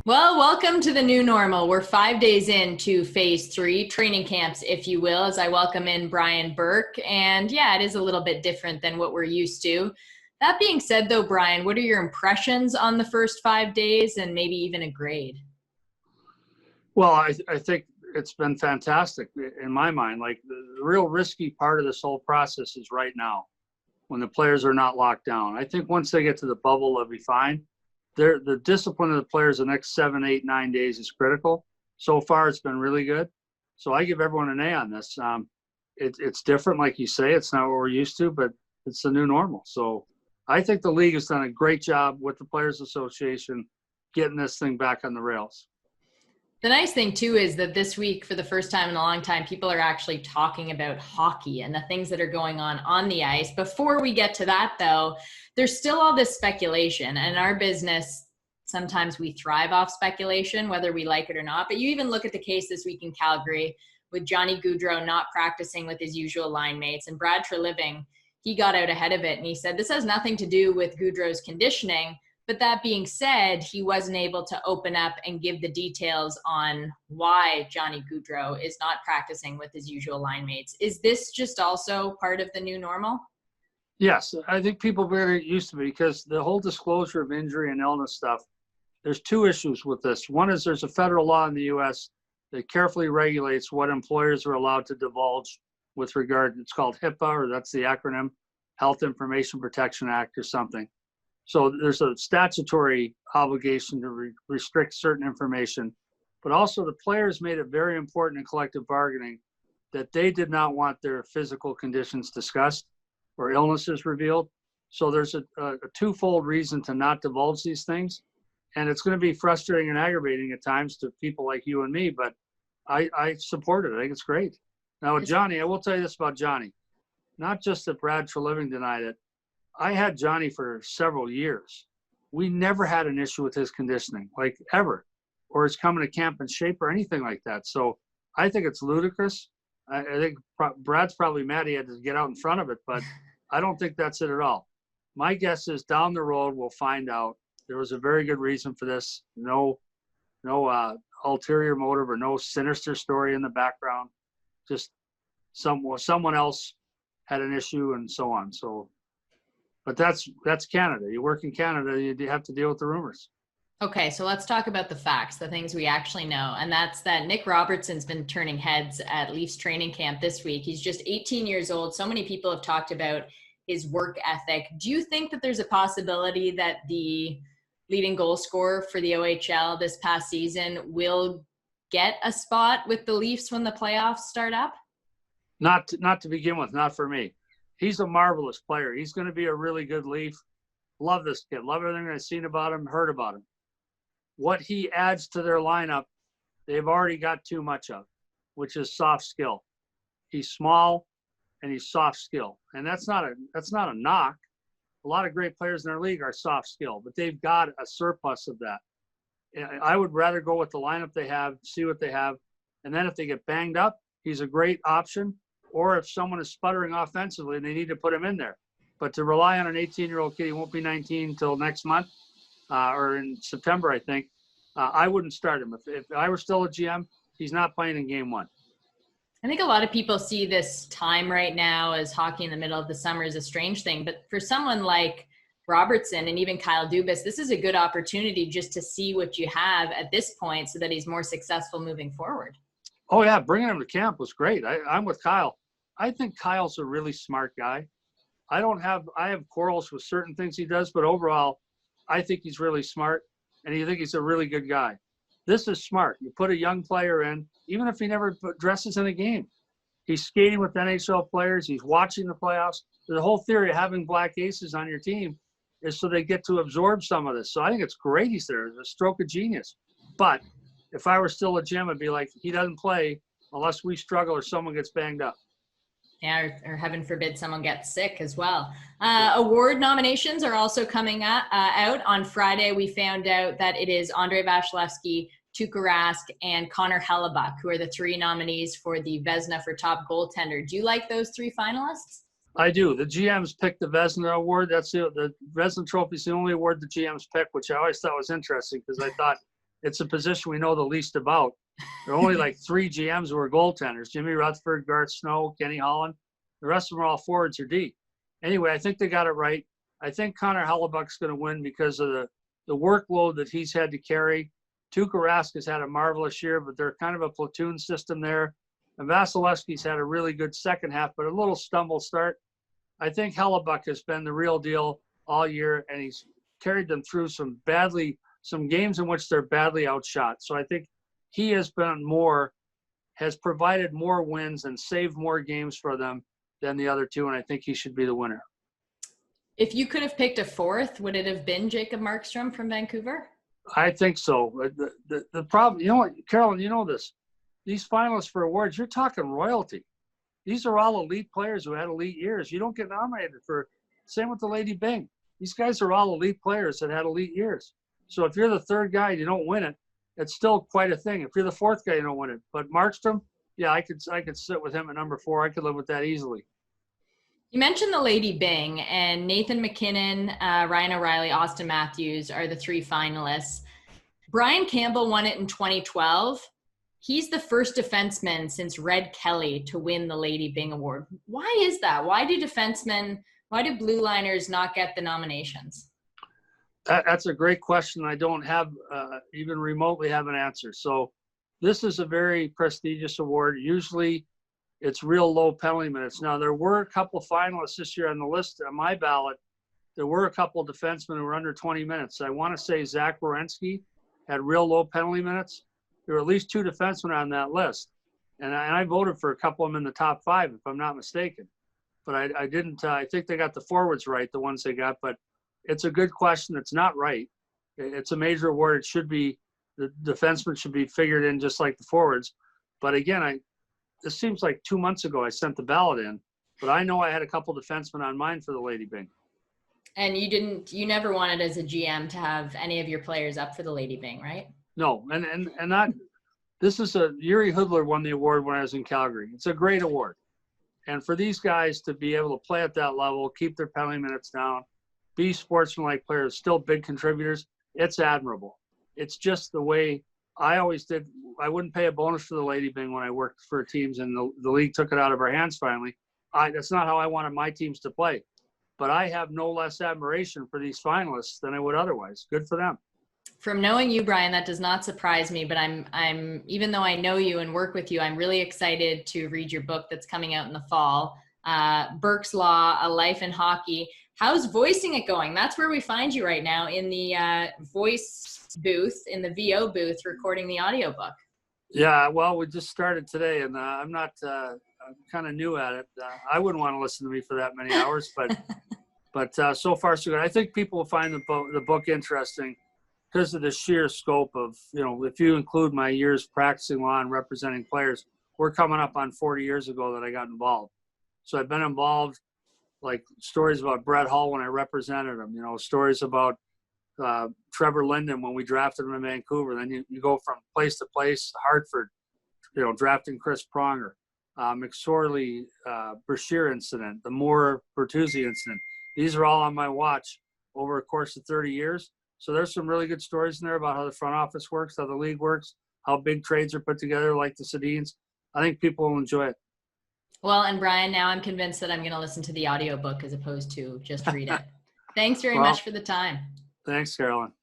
Well, welcome to the new normal. We're 5 days into phase 3, training camps, if you will, as I welcome in Brian Burke. And yeah, it is a little bit different than what we're used to. That being said, though, Brian, what are your impressions on the first 5 days and maybe even a grade? Well, I think it's been fantastic in my mind. Like the real risky part of this whole process is right now when the players are not locked down. I think once they get to the bubble, they'll be fine. The discipline of the players the next 7, 8, 9 days is critical. So far, it's been really good. So I give everyone an A on this. It's different, like you say. It's not what we're used to, but it's the new normal. So I think the league has done a great job with the Players Association getting this thing back on the rails. The nice thing, too, is that this week, for the first time in a long time, people are actually talking about hockey and the things that are going on the ice. Before we get to that, though, there's still all this speculation. And in our business, sometimes we thrive off speculation, whether we like it or not. But you even look at the case this week in Calgary with Johnny Gaudreau not practicing with his usual line mates. And Brad Treliving, he got out ahead of it. And he said, this has nothing to do with Gaudreau's conditioning. But that being said, he wasn't able to open up and give the details on why Johnny Gaudreau is not practicing with his usual line mates. Is this just also part of the new normal? Yes, I think people very used to be because the whole disclosure of injury and illness stuff, there's two issues with this. One is there's a federal law in the U.S. that carefully regulates what employers are allowed to divulge with regard, it's called HIPAA, or that's the acronym, Health Information Protection Act or something. So there's a statutory obligation to restrict certain information, but also the players made it very important in collective bargaining that they did not want their physical conditions discussed or illnesses revealed. So there's a twofold reason to not divulge these things. And it's going to be frustrating and aggravating at times to people like you and me, but I support it. I think it's great. Now with Johnny, I will tell you this about Johnny. Not just that Brad Treliving denied it. I had Johnny for several years. We never had an issue with his conditioning, like ever, or his coming to camp in shape or anything like that. So I think it's ludicrous. I think Brad's probably mad he had to get out in front of it, but I don't think that's it at all. My guess is down the road, we'll find out there was a very good reason for this. No ulterior motive or no sinister story in the background. Just someone else had an issue and so on. So, but that's Canada. You work in Canada, you have to deal with the rumors. Okay, so let's talk about the facts, the things we actually know. And that's that Nick Robertson's been turning heads at Leafs training camp this week. He's just 18 years old. So many people have talked about his work ethic. Do you think that there's a possibility that the leading goal scorer for the OHL this past season will get a spot with the Leafs when the playoffs start up? Not to begin with, not for me. He's a marvelous player. He's going to be a really good Leaf. Love this kid. Love everything I've seen about him, heard about him. What he adds to their lineup, they've already got too much of, which is soft skill. He's small and he's soft skill. And that's not a knock. A lot of great players in their league are soft skill, but they've got a surplus of that. I would rather go with the lineup they have, see what they have. And then if they get banged up, he's a great option. Or if someone is sputtering offensively, they need to put him in there. But to rely on an 18-year-old kid, he won't be 19 until next month or in September, I think. I wouldn't start him. If I were still a GM, he's not playing in game one. I think a lot of people see this time right now as hockey in the middle of the summer is a strange thing. But for someone like Robertson and even Kyle Dubas, this is a good opportunity just to see what you have at this point so that he's more successful moving forward. Oh, yeah. Bringing him to camp was great. I'm with Kyle. I think Kyle's a really smart guy. I have quarrels with certain things he does, but overall, I think he's really smart, and I think he's a really good guy. This is smart. You put a young player in, even if he never dresses in a game. He's skating with NHL players. He's watching the playoffs. The whole theory of having black aces on your team is so they get to absorb some of this. So I think it's great he's there. It's a stroke of genius. But if I were still a GM, I'd be like, he doesn't play unless we struggle or someone gets banged up. Yeah, or heaven forbid someone gets sick as well. Award nominations are also coming out. On Friday, we found out that it is Andrei Vasilevskiy, Tuukka Rask, and Connor Hellebuyck, who are the three nominees for the Vezina for top goaltender. Do you like those three finalists? I do. The GMs pick the Vezina Award. That's the Vezina Trophy is the only award the GMs pick, which I always thought was interesting because I thought it's a position we know the least about. There are only like 3 GMs who are goaltenders: Jimmy Rutherford, Garth Snow, Kenny Holland. The rest of them are all forwards or D. Anyway, I think they got it right. I think Connor Hellebuck's going to win because of the workload that he's had to carry. Tuukka Rask has had a marvelous year, but they're kind of a platoon system there. And Vasilevsky's had a really good second half, but a little stumble start. I think Hellebuck has been the real deal all year, and he's carried them through some games in which they're badly outshot. So I think he has provided more wins and saved more games for them than the other two, and I think he should be the winner. If you could have picked a fourth, would it have been Jacob Markstrom from Vancouver? I think so. The problem, you know what, Carolyn, you know this. These finalists for awards, you're talking royalty. These are all elite players who had elite years. You don't get nominated for, same with the Lady Byng. These guys are all elite players that had elite years. So if you're the third guy and you don't win it, it's still quite a thing. If you're the fourth guy, you don't win it. But Markstrom, yeah, I could sit with him at number 4. I could live with that easily. You mentioned the Lady Byng, and Nathan McKinnon, Ryan O'Reilly, Austin Matthews are the 3 finalists. Brian Campbell won it in 2012. He's the first defenseman since Red Kelly to win the Lady Byng Award. Why is that? Why do blue liners not get the nominations? That's a great question. I don't have even remotely have an answer. So this is a very prestigious award. Usually it's real low penalty minutes. Now, there were a couple of finalists this year on the list on my ballot. There were a couple of defensemen who were under 20 minutes. I want to say Zach Werenski had real low penalty minutes. There were at least 2 defensemen on that list. And I voted for a couple of them in the top 5, if I'm not mistaken. But I didn't, I think they got the forwards right, the ones they got. But it's a good question. It's not right. It's a major award. It should be, the defensemen should be figured in just like the forwards. But again, this seems like 2 months ago I sent the ballot in. But I know I had a couple defensemen on mine for the Lady Byng. And you never wanted as a GM to have any of your players up for the Lady Byng, right? No, and not. This is Yuri Hoodler won the award when I was in Calgary. It's a great award, and for these guys to be able to play at that level, keep their penalty minutes down, be sportsmanlike players, still big contributors, it's admirable. It's just the way I always did. I wouldn't pay a bonus for the Lady Byng when I worked for teams, and the league took it out of our hands finally. That's not how I wanted my teams to play, but I have no less admiration for these finalists than I would otherwise. Good for them. From knowing you, Brian, that does not surprise me, but I'm even though I know you and work with you, I'm really excited to read your book that's coming out in the fall, Burkes Law, A Life in Hockey. How's voicing it going? That's where we find you right now, in the voice booth, in the VO booth, recording the audiobook. Yeah, well, we just started today, and I'm kind of new at it. I wouldn't want to listen to me for that many hours, but so far so good. I think people will find the book interesting because of the sheer scope of, if you include my years practicing law and representing players, we're coming up on 40 years ago that I got involved. So I've been involved, like stories about Brett Hull when I represented him, stories about Trevor Linden when we drafted him in Vancouver. Then you go from place to place, Hartford, drafting Chris Pronger, McSorley, Brashear incident, the Moore Bertuzzi incident. These are all on my watch over a course of 30 years. So there's some really good stories in there about how the front office works, how the league works, how big trades are put together, like the Sedins. I think people will enjoy it. Well, and Brian, now I'm convinced that I'm going to listen to the audiobook as opposed to just read it. Thanks very much for the time. Thanks, Carolyn.